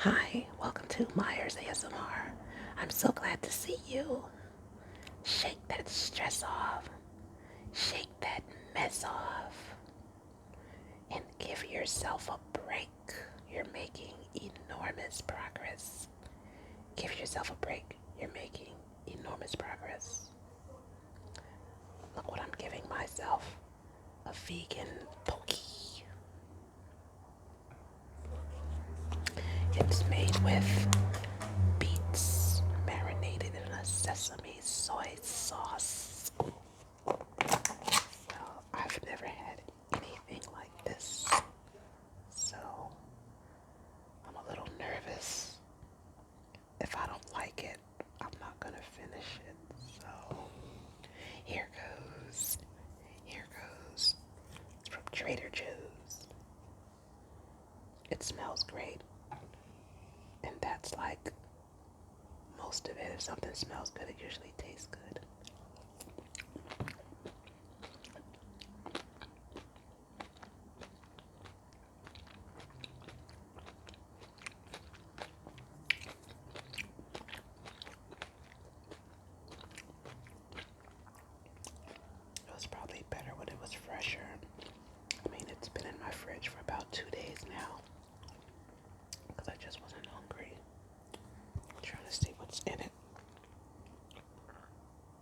Hi, welcome to Myers ASMR. I'm so glad to see you. Shake that stress off, shake that mess off, and give yourself a break. You're making enormous progress. Give yourself a break. You're making enormous progress. Look what I'm giving myself, a vegan pokey. It's made with beets marinated in a sesame soy sauce. Well, I've never had anything like this, so I'm a little nervous. If I don't like it, I'm not gonna finish it. So here goes. Here goes. It's from Trader Joe's. It smells great, and that's like most of it. If something smells good, it usually tastes good. It was probably better when it was fresher. I mean, it's been in my fridge for about 2 days now because I just wasn't hungry. I'm trying to see what's in it.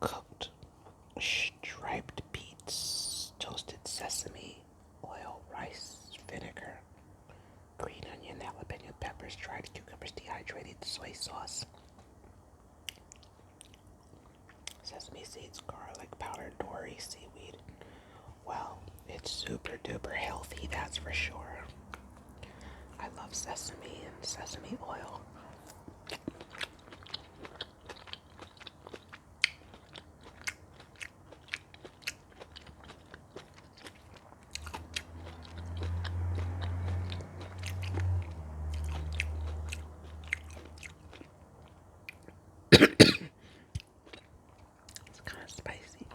Cooked striped beets, toasted sesame, oil, rice, vinegar, green onion, jalapeno peppers, dried cucumbers, dehydrated soy sauce, sesame seeds, garlic powder, dory, seaweed. Well, it's super duper healthy, that's for sure. I love sesame and sesame oil. It's kind of spicy.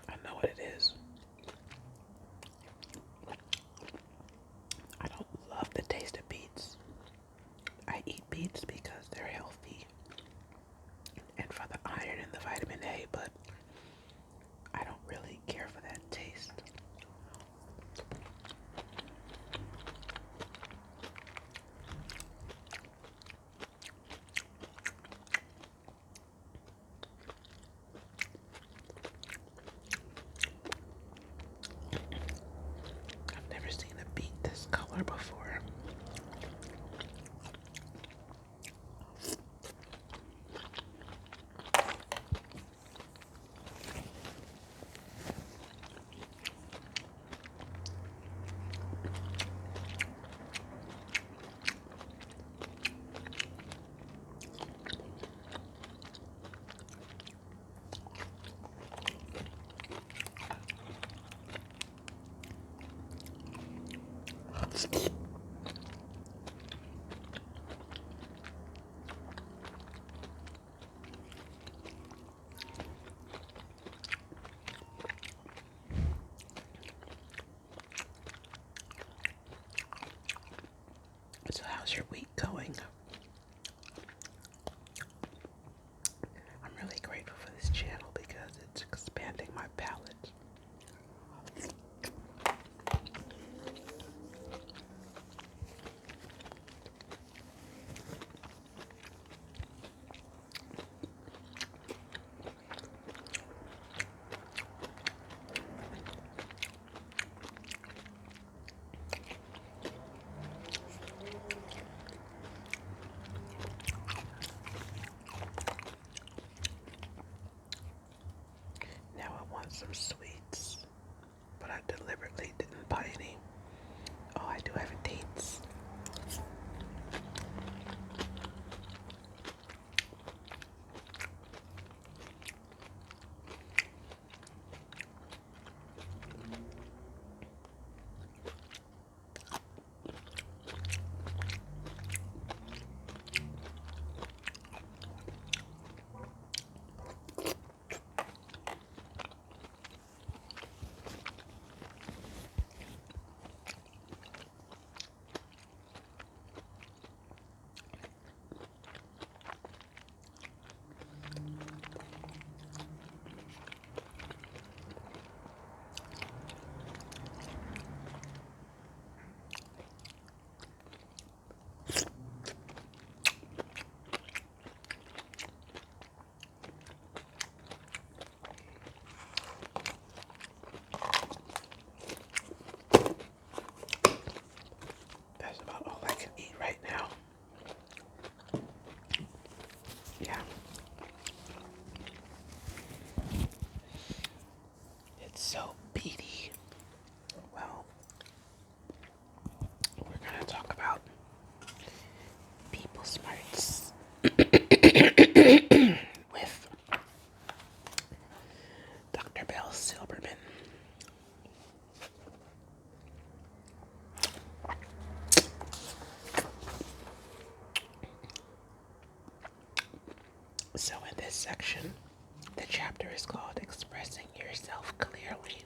I know what it is. I don't love the taste of beets. I eat beets because they're healthy and for the iron and the vitamin A, but I don't really care for that taste. I've never seen a beet this color before. So how's your week going? I'm really grateful for this channel because it's expanding my palette. Now I want some sweets, but I deliberately didn't buy any. Oh, I do have dates. section, the chapter is called Expressing Yourself Clearly.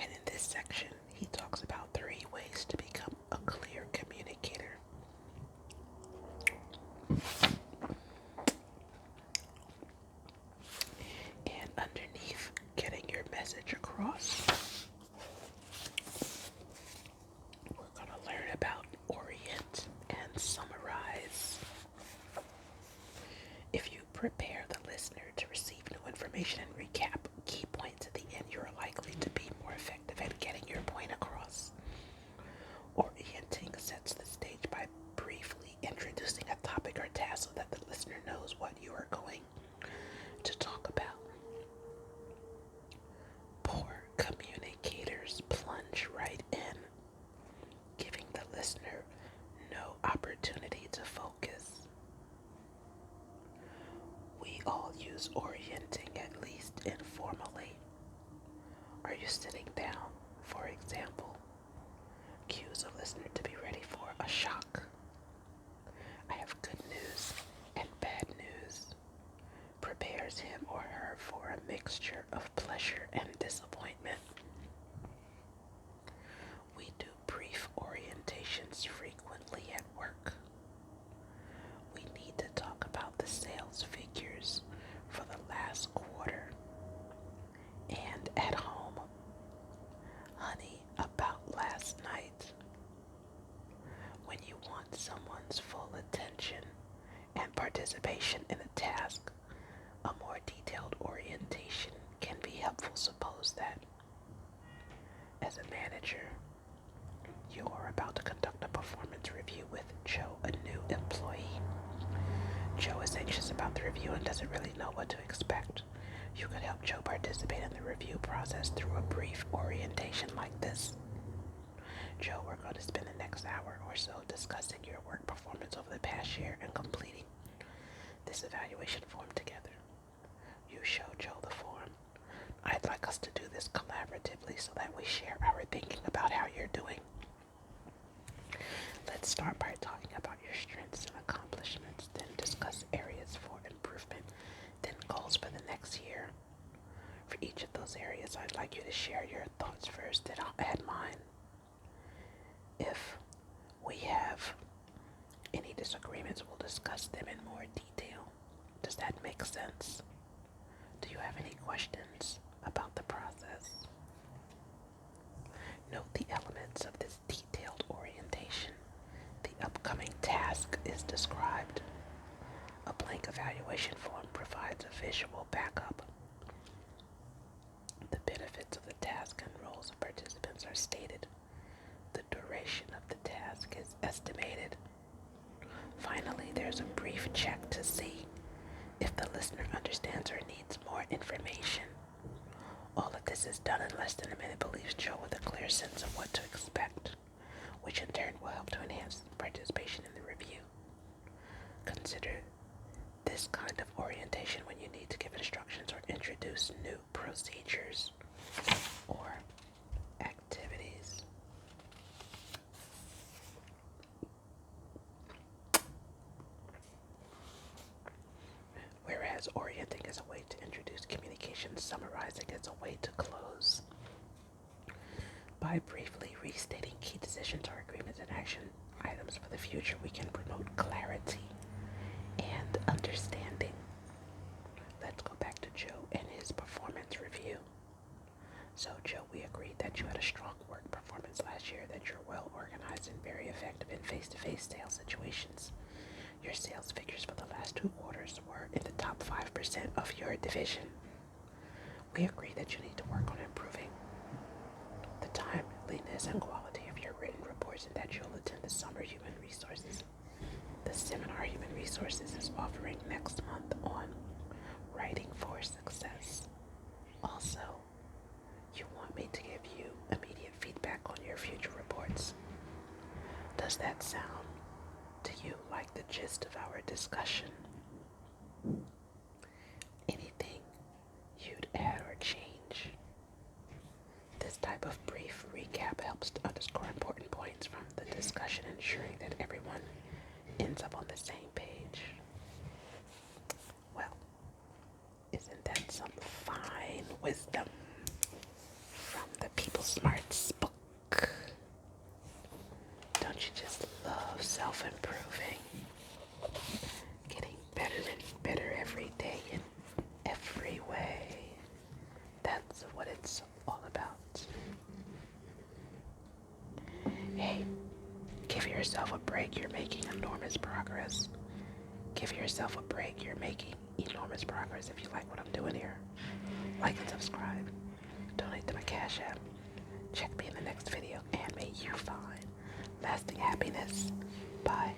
And in this section, he talks about 3 ways to become a clear communicator. And underneath getting your message across, we're going to learn about orient and summarize. If you prepare the listener to receive new information and recap key points at the end, you're likely to be more effective at getting your point across. Orienting sets the stage by briefly introducing a topic or task so that the listener knows what you are going to talk about. Poor communicators plunge right in, giving the listener no opportunity to focus. We all use orienting, at least informally. Are you sitting down, for example? Cues a listener to be ready for a shock. I have good news and bad news. Prepares him or her for a mixture of pleasure and disappointment. We do brief orientations frequently at work. We need to talk about the sales figures for the last quarter. And at home, honey, about last night. When you want someone's full attention and participation in a task, a more detailed orientation can be helpful. Suppose that, as a manager, you are about to conduct a performance review with Joe, a new employee. Joe is anxious about the review and doesn't really know what to expect. You could help Joe participate in the review process through a brief orientation like this. Joe, we're going to spend the next hour or so discussing your work performance over the past year and completing this evaluation form together. You show Joe the form. I'd like us to do this collaboratively so that we share our thinking about how you're doing. Let's start by talking about your strengths and accomplishments, then discuss areas for improvement, then goals for the next year. For each of those areas, I'd like you to share your thoughts first, then I'll add mine. If we have any disagreements, we'll discuss them in more detail. Does that make sense? Do you have any questions about the process? Note the elements of this detailed orientation. The upcoming task is described. A blank evaluation form provides a visual backup. The benefits of the task and roles of participants are stated. The duration of the task is estimated. Finally, there's a brief check to see if the listener understands or needs more information. All of this is done in less than a minute, but leaves Joe with a clear sense of what to expect, which in turn will help to enhance participation in the review. Consider this kind of orientation when you need to give instructions or introduce new procedures or activities. Whereas orienting is a way to introduce communication, summarizing is a way to close. By briefly restating key decisions or agreements and action items for the future, we can promote clarity and understanding. Let's go back to Joe and his performance review. So, Joe, we agreed that you had a strong work performance last year, that you're well organized and very effective in face-to-face sales situations. Your sales figures for the last 2 quarters were in the top 5% of your division. We agree that you need to work on improving the timeliness and quality of your written reports and that you'll attend the summer human resources. The seminar Human Resources is offering next month on writing for success. Also, you want me to give you immediate feedback on your future reports. Does that sound to you like the gist of our discussion? Anything you'd add or change? This type of brief recap helps to underscore important points from the discussion, ensuring that everyone ends up on the same page. Smarts book. Don't you just love self-improving? Getting better and better every day in every way. That's what it's all about. Hey, give yourself a break. You're making enormous progress. Give yourself a break. You're making enormous progress. If you like what I'm doing here, like and subscribe. Donate to my Cash App. Check me in the next video, and may you find lasting happiness. Bye.